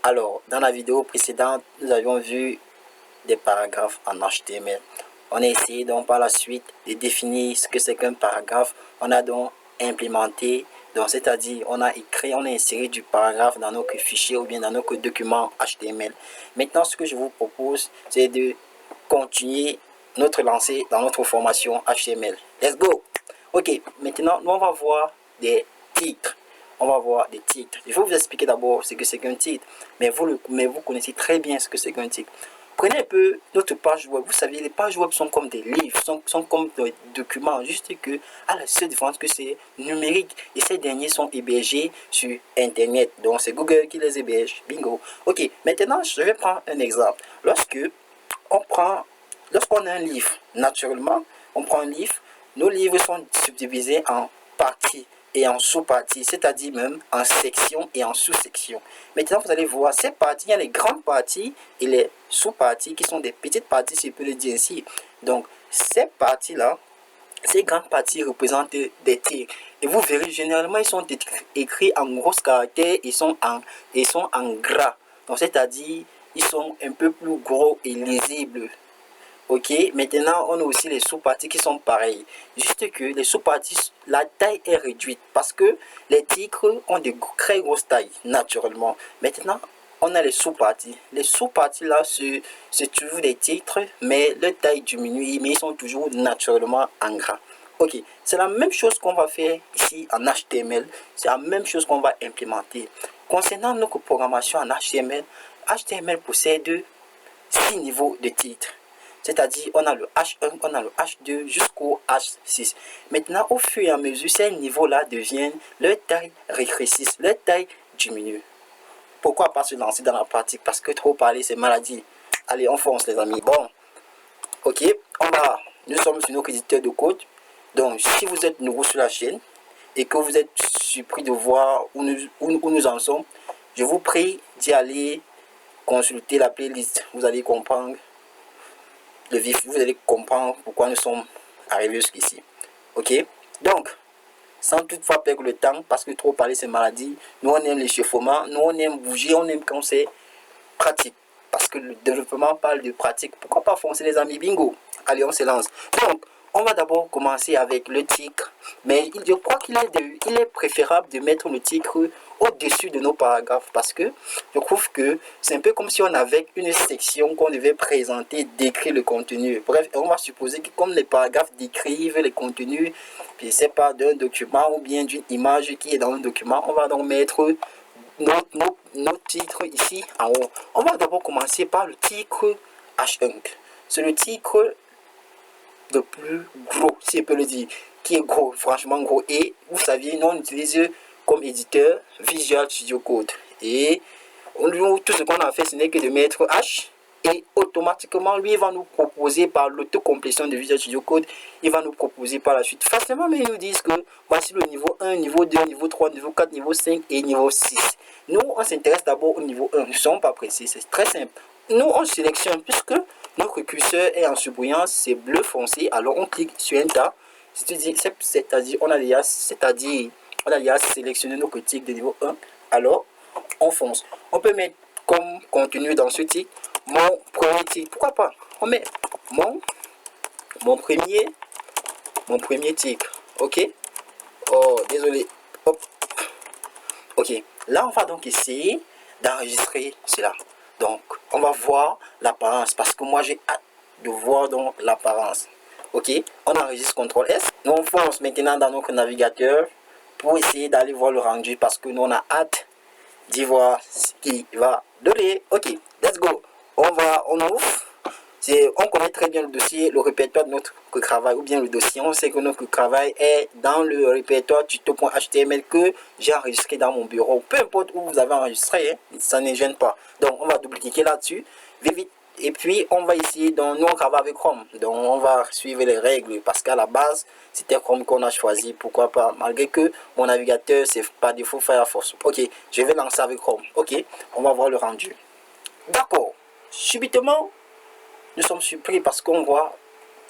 Alors, dans la vidéo précédente, nous avions vu des paragraphes en HTML. On a essayé donc par la suite de définir ce que c'est qu'un paragraphe. On a donc implémenté, donc c'est-à-dire on a écrit, on a inséré du paragraphe dans notre fichier ou bien dans notre document HTML. Maintenant, ce que je vous propose, c'est de continuer notre lancée dans notre formation HTML. Let's go! Ok, maintenant, nous on va voir des titres. On va voir des titres. Je vais vous expliquer d'abord ce que c'est qu'un titre, mais vous connaissez très bien ce que c'est qu'un titre. Prenez un peu notre page web. Vous savez, les pages web sont comme des livres, sont comme des documents, juste que à la seule différence que c'est numérique et ces derniers sont hébergés sur Internet. Donc c'est Google qui les héberge. Bingo. Ok, maintenant je vais prendre un exemple. Lorsqu'on a un livre, naturellement, on prend un livre, nos livres sont subdivisés en parties et en sous-parties, c'est-à-dire même en sections et en sous-sections. Maintenant, vous allez voir ces parties, il y a les grandes parties et les sous-parties qui sont des petites parties, si je peux le dire ainsi. Donc, ces parties-là, ces grandes parties représentent des titres. Et vous verrez, généralement, ils sont écrits en gros caractères, ils sont en gras. Donc, c'est-à-dire, ils sont un peu plus gros et lisibles. Ok, maintenant on a aussi les sous-parties qui sont pareilles. Juste que les sous-parties, la taille est réduite parce que les titres ont de très grosses tailles, naturellement. Maintenant, on a les sous-parties. Les sous-parties là, c'est toujours des titres, mais leur taille diminue, mais ils sont toujours naturellement en gras. Ok, c'est la même chose qu'on va faire ici en HTML. C'est la même chose qu'on va implémenter. Concernant notre programmation en HTML, HTML possède 6 niveaux de titres. C'est-à-dire, on a le H1, on a le H2 jusqu'au H6. Maintenant, au fur et à mesure, ces niveaux-là deviennent, leur taille rétrécisse, leur taille diminue. Pourquoi pas se lancer dans la pratique? Parce que trop parler, c'est maladie. Allez, on fonce les amis. Bon, ok, nous sommes sur notre éditeur de code. Donc, si vous êtes nouveau sur la chaîne et que vous êtes surpris de voir où nous en sommes, je vous prie d'y aller consulter la playlist. Vous allez comprendre vous allez comprendre pourquoi nous sommes arrivés jusqu'ici. Ok, donc sans toutefois perdre le temps, parce que trop parler c'est maladie, nous on aime l'échauffement, nous on aime bouger, on aime quand c'est pratique, parce que le développement parle de pratique. Pourquoi pas foncer les amis? Bingo, allez on se lance. Donc on va d'abord commencer avec le titre, mais je crois qu'il est préférable de mettre le titre au-dessus de nos paragraphes, parce que je trouve que c'est un peu comme si on avait une section qu'on devait présenter, décrire le contenu. Bref, on va supposer que comme les paragraphes décrivent les contenus, je sais pas, d'un document ou bien d'une image qui est dans un document, on va donc mettre nos titres ici en haut. On va d'abord commencer par le titre H1. C'est le titre le plus gros, si je peux le dire, qui est gros, franchement gros. Et vous saviez, nous on utilise comme éditeur Visual Studio Code. Et tout ce qu'on a fait, ce n'est que de mettre H. Et automatiquement, lui, il va nous proposer par l'autocomplétion de Visual Studio Code, il va nous proposer par la suite facilement, mais ils nous disent que voici le niveau 1, niveau 2, niveau 3, niveau 4, niveau 5 et niveau 6. Nous, on s'intéresse d'abord au niveau 1. Nous ne sommes pas pressés, c'est très simple. Nous, on sélectionne puisque notre curseur est en surbrillance, c'est bleu foncé, alors on clique sur Enter. C'est-à-dire, on a déjà sélectionné nos critiques de niveau 1, alors on fonce. On peut mettre comme contenu dans ce titre mon premier titre. Pourquoi pas? On met mon premier titre. Ok. Oh, désolé. Hop. Ok. Là, on va donc essayer d'enregistrer cela. Donc, on va voir l'apparence parce que moi, j'ai hâte de voir donc l'apparence. Ok. On enregistre CTRL S. Nous, on fonce maintenant dans notre navigateur pour essayer d'aller voir le rendu parce que nous, on a hâte d'y voir ce qui va donner. Ok, let's go. On ouvre. On connaît très bien le dossier, le répertoire de notre travail, ou bien le dossier. On sait que notre travail est dans le répertoire tuto.html que j'ai enregistré dans mon bureau. Peu importe où vous avez enregistré, hein, ça ne gêne pas. Donc, on va double-cliquer là-dessus. Vite. Et puis, on va essayer, donc, nous, on travaille avec Chrome. Donc, on va suivre les règles parce qu'à la base, c'était Chrome qu'on a choisi. Pourquoi pas? Malgré que mon navigateur, c'est pas défaut Firefox. Ok, je vais lancer avec Chrome. Ok, on va voir le rendu. D'accord. Subitement, nous sommes surpris parce qu'on voit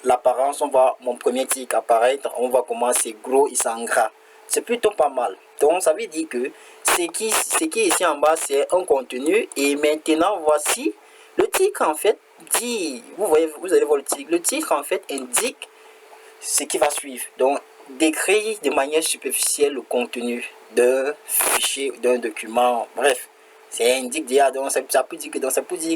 l'apparence, on voit mon premier titre apparaître. On voit comment c'est gros et c'est en gras. c'est plutôt pas mal. Donc ça veut dire que ce qui est ici en bas, c'est un contenu. Et maintenant, voici le titre en fait dit, vous allez voir le titre. Le titre en fait indique ce qui va suivre. Donc décrit de manière superficielle le contenu d'un fichier, d'un document, bref. C'est indique déjà, donc ça peut dire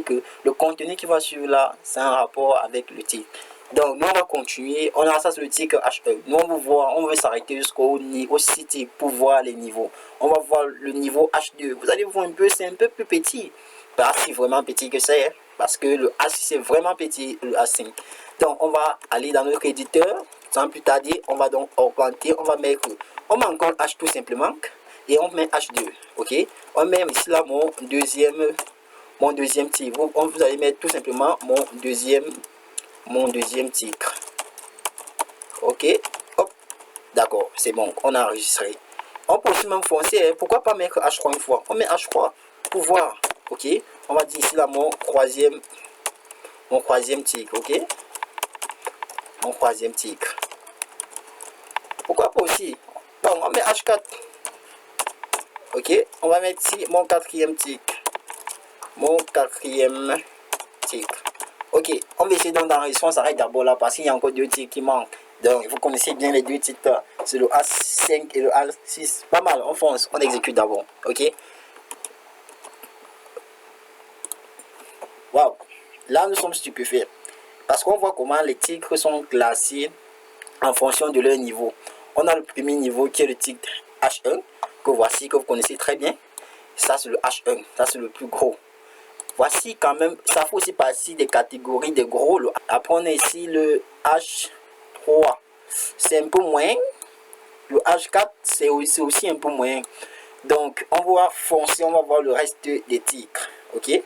que le contenu qui va suivre là, c'est un rapport avec le titre. Donc nous on va continuer, on a ça sur le titre H1. Nous on veut s'arrêter jusqu'au site pour voir les niveaux. On va voir le niveau H2. Vous allez voir un peu, c'est un peu plus petit. Pas si vraiment petit que c'est, hein, parce que le H6 c'est vraiment petit, le H5. Donc on va aller dans notre éditeur, sans plus tarder, on va donc augmenter, on met encore H tout simplement. Et on met H2, ok. On met ici là mon deuxième titre. Vous allez mettre tout simplement mon deuxième titre, ok. Hop, d'accord, c'est bon, on a enregistré. On peut aussi même foncer, hein. Pourquoi pas mettre H3 une fois. On met H3 pour voir, ok. On va dire ici là mon troisième titre, ok. Mon troisième titre. Pourquoi pas aussi. Bon, on met H4. Ok, on va mettre ici mon quatrième titre. Ok, on va essayer d'enregistrer, on s'arrête d'abord là parce qu'il y a encore deux titres qui manquent. Donc, vous connaissez bien les deux titres, c'est le A5 et le A6. Pas mal, on fonce, on exécute d'abord. Ok. Waouh, là nous sommes stupéfaits parce qu'on voit comment les titres sont classés en fonction de leur niveau. On a le premier niveau qui est le titre H1, que voici, que vous connaissez très bien. Ça c'est le H1, ça c'est le plus gros. Voici quand même, ça fait aussi partie des catégories des gros. Après on a ici le H3, c'est un peu moins. Le H4 c'est aussi un peu moins. Donc on va foncer, on va voir le reste des titres, ok.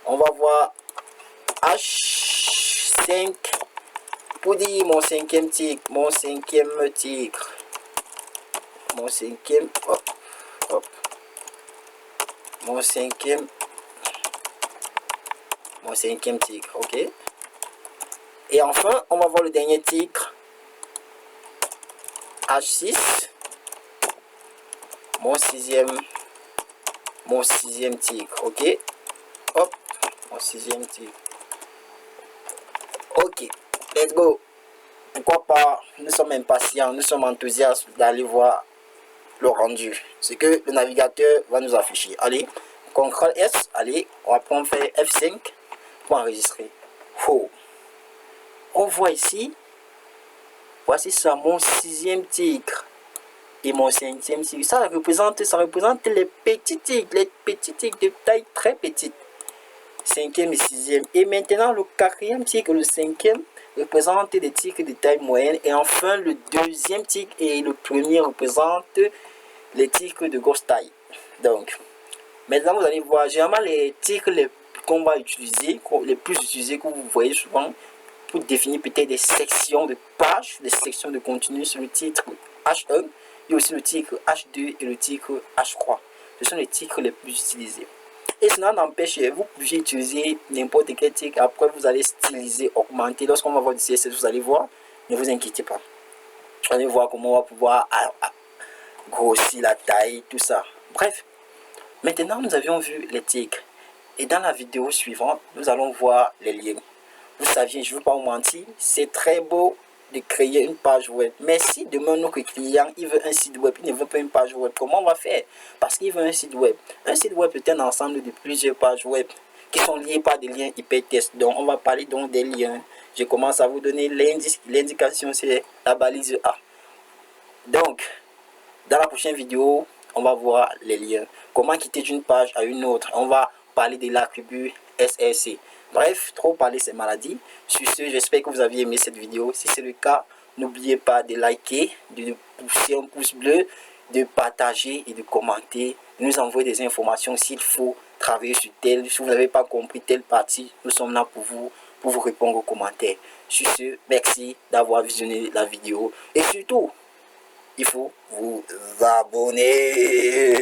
On va voir H5 pour dire mon cinquième titre, hop, mon cinquième titre, ok. Et enfin on va voir le dernier titre H6, mon sixième titre, ok. Hop, mon sixième titre. Ok, let's go. Pourquoi pas, nous sommes impatients, nous sommes enthousiastes d'aller voir le rendu, ce que le navigateur va nous afficher. Allez, CTRL S, allez, on va prendre faire F5 pour enregistrer. Oh. On voit ici, voici ça, mon sixième titre et mon cinquième titre. Ça représente les petits titres de taille très petite. Cinquième et sixième. Et maintenant, le quatrième titre et le cinquième représentent des titres de taille moyenne. Et enfin, le deuxième titre et le premier représentent les titres de grosse taille. Donc, maintenant, vous allez voir, généralement, les titres qu'on va utiliser, les plus utilisés que vous voyez souvent, pour définir peut-être des sections de pages, des sections de contenu sur le titre H1, et aussi le titre H2 et le titre H3. Ce sont les titres les plus utilisés. Et cela n'empêche, vous pouvez utiliser n'importe quel titre. Après, vous allez styliser, augmenter. Lorsqu'on va voir du CSS, vous allez voir. Ne vous inquiétez pas. Vous allez voir comment on va pouvoir grossir la taille, tout ça. Bref, maintenant, nous avions vu les titres. Et dans la vidéo suivante, nous allons voir les liens. Vous saviez, je ne veux pas vous mentir, c'est très beau de créer une page web. Mais si demain notre client il veut un site web, il ne veut pas une page web, comment on va faire? Parce qu'il veut un site web. Un site web est un ensemble de plusieurs pages web qui sont liées par des liens hypertextes. Donc on va parler donc des liens. Je commence à vous donner l'indication, c'est la balise A. Donc, dans la prochaine vidéo, on va voir les liens. Comment quitter d'une page à une autre. On va parler de l'attribut SRC. Bref, trop parler c'est maladie. Sur ce, j'espère que vous avez aimé cette vidéo. Si c'est le cas, n'oubliez pas de liker, de pousser un pouce bleu, de partager et de commenter, de nous envoyer des informations s'il faut travailler sur tel. Si vous n'avez pas compris telle partie, nous sommes là pour vous répondre aux commentaires. Sur ce, merci d'avoir visionné la vidéo. Et surtout, il faut vous abonner.